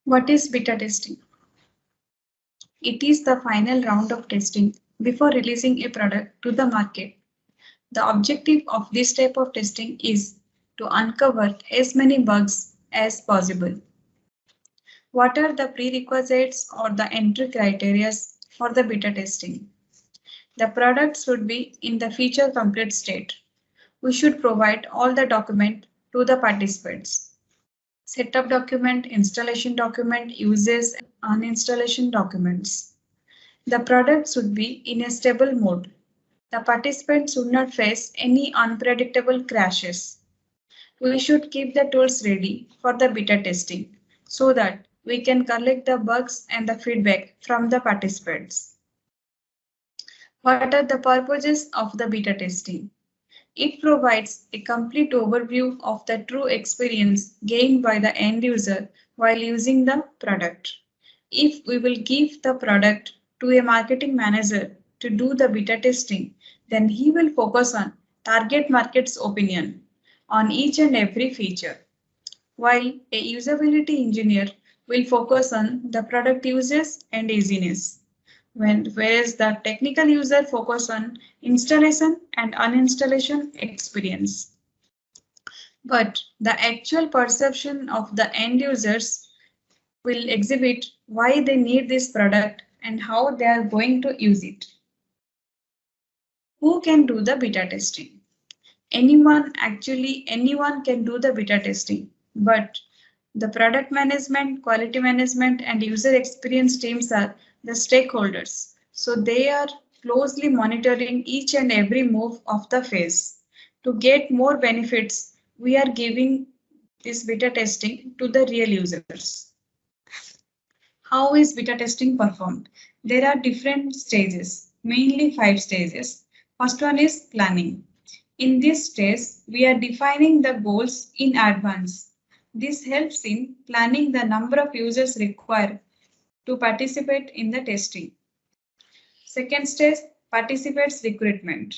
What is beta testing? It is the final round of testing before releasing a product to the market. The objective of this type of testing is to uncover as many bugs as possible. What are the prerequisites or the entry criteria for the beta testing? The product should be in the feature complete state. We should provide all the document to the participants. Setup document, installation document, uses and uninstallation documents. The product should be in a stable mode. The participants should not face any unpredictable crashes. We should keep the tools ready for the beta testing so that we can collect the bugs and the feedback from the participants. What are the purposes of the beta testing? It provides a complete overview of the true experience gained by the end user while using the product. If we will give the product to a marketing manager to do the beta testing, then he will focus on target market's opinion on each and every feature, while a usability engineer will focus on the product uses and easiness, whereas the technical user focus on installation and uninstallation experience. But the actual perception of the end users will exhibit why they need this product and how they are going to use it. Who can do the beta testing? Anyone can do the beta testing, but the product management, quality management, and user experience teams are the stakeholders. So they are closely monitoring each and every move of the phase. To get more benefits, we are giving this beta testing to the real users. How is beta testing performed? There are different stages, mainly 5 stages. First one is planning. In this stage, we are defining the goals in advance. This helps in planning the number of users required to participate in the testing. Second stage, participants recruitment.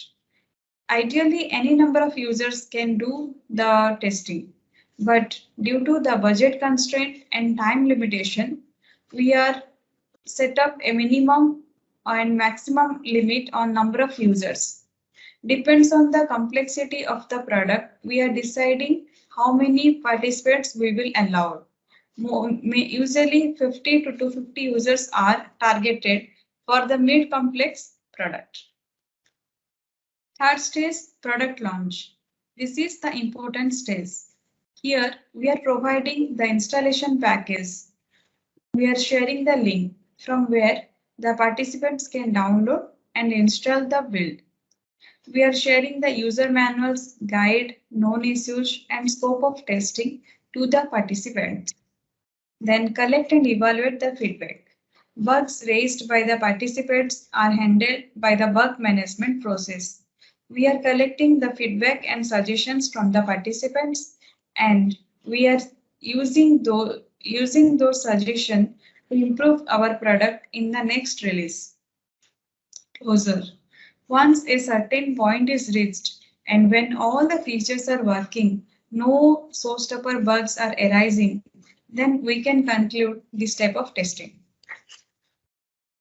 Ideally, any number of users can do the testing, but due to the budget constraint and time limitation, we are set up a minimum and maximum limit on number of users. Depends on the complexity of the product, we are deciding how many participants we will allow. Usually 50 to 250 users are targeted for the mid-complex product. Third stage, product launch. This is the important stage. Here, we are providing the installation package. We are sharing the link from where the participants can download and install the build. We are sharing the user manuals, guide, known issues, and scope of testing to the participants. Then collect and evaluate the feedback. Bugs raised by the participants are handled by the bug management process. We are collecting the feedback and suggestions from the participants, and we are using those suggestions to improve our product in the next release. Closure. Once a certain point is reached and when all the features are working, no showstopper bugs are arising, then we can conclude this type of testing.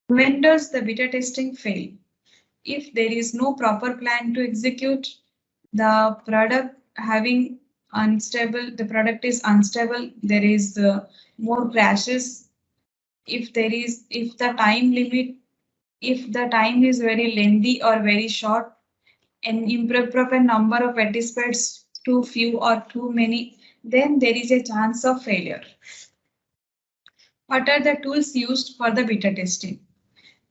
When does the beta testing fail? If there is no proper plan to execute, the product is unstable, there is more crashes. If the time is very lengthy or very short, an improper number of participants, too few or too many, then there is a chance of failure. What are the tools used for the beta testing?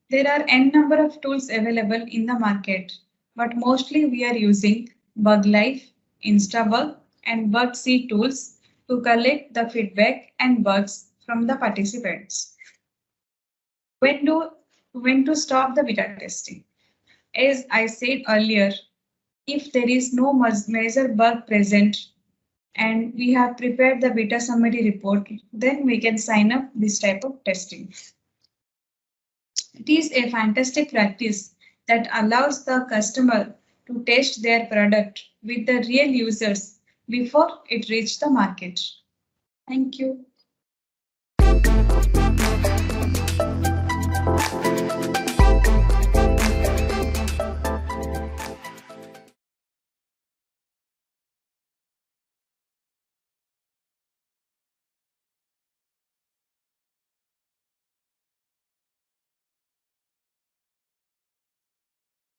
There are n number of tools available in the market, but mostly we are using BugLife, Instabug, and Bugseed tools to collect the feedback and bugs from the participants. When to stop the beta testing? As I said earlier, if there is no major bug present and we have prepared the beta summary report, then we can sign up this type of testing. It is a fantastic practice that allows the customer to test their product with the real users before it reaches the market. Thank you.